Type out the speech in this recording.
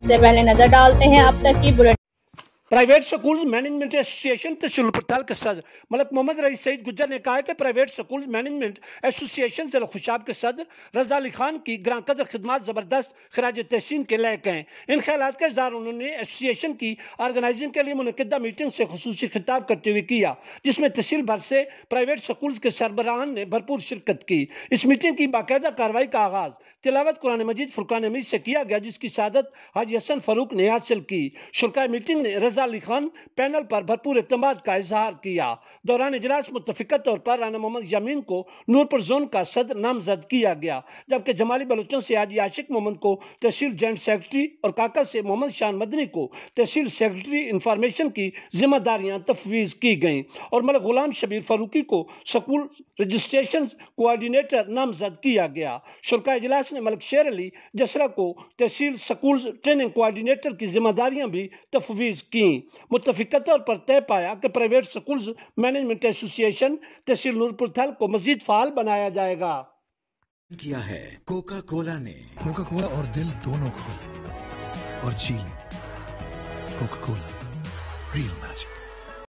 سے پہلے نظر ڈالتے ہیں اب تک کی بلٹ۔ پرائیویٹ سکولز مینجمنٹ ایسوسی ایشن تحصیل پرتال کے صدر ملک محمد رئیس سعید گجر نے کہا ہے کہ پرائیویٹ سکولز مینجمنٹ ایسوسی ایشن ضلع خوشاب کے صدر رضا علی خان کی گراں قدر خدمات زبردست خراج تحسین کے لائق ہیں۔ ان خیالات کا اظہار انہوں نے ایسوسی ایشن کی آرگنائزنگ کے لیے منعقدہ میٹنگ سے خصوصی خطاب کرتے ہوئے کیا، جس میں تحصیل بھر سے پرائیویٹ سکولز کے سربراہان نے بھرپور شرکت کی۔ اس میٹنگ کی باقاعدہ کارروائی کا آغاز تلاوت قرآن مجید فرقان حمید سے کیا گیا، جس کی سعادت حاجی حسن فاروق نے حاصل کی۔ شرکائے میٹنگ نے رضا علی خان پینل پر بھرپور اعتماد کا اظہار کیا۔ دوران اجلاس متفقہ طور پر رانا محمد یامین کو نورپور زون کا صدر نامزد کیا گیا، جبکہ جمالی بلوچوں سے حاجی عاشق محمد کو تحصیل جوائنٹ سیکرٹری اور کاکا سے محمد شان مدنی کو تحصیل سیکرٹری انفارمیشن کی ذمہ داریاں تفویض کی گئیں، اور ملک غلام شبیر فاروقی کو سکول رجسٹریشن کوآرڈینیٹر نامزد کیا گیا۔ شرکائے اجلاس نے ملک شیر علی جسرا کو تحصیل سکولز ٹریننگ کوآرڈینیٹر کی ذمہ داریاں بھی تفویض کیں۔ متفقہ طور پر طے پایا کہ پرائیویٹ سکولز مینجمنٹ ایسوسی ایشن تحصیل نورپور تھل کو مزید فعال بنایا جائے گا۔ کیا ہے کوکا کولا نے کوکا کولا اور دل دونوں کھولے اور جی لیں۔ Coca Cola real magic.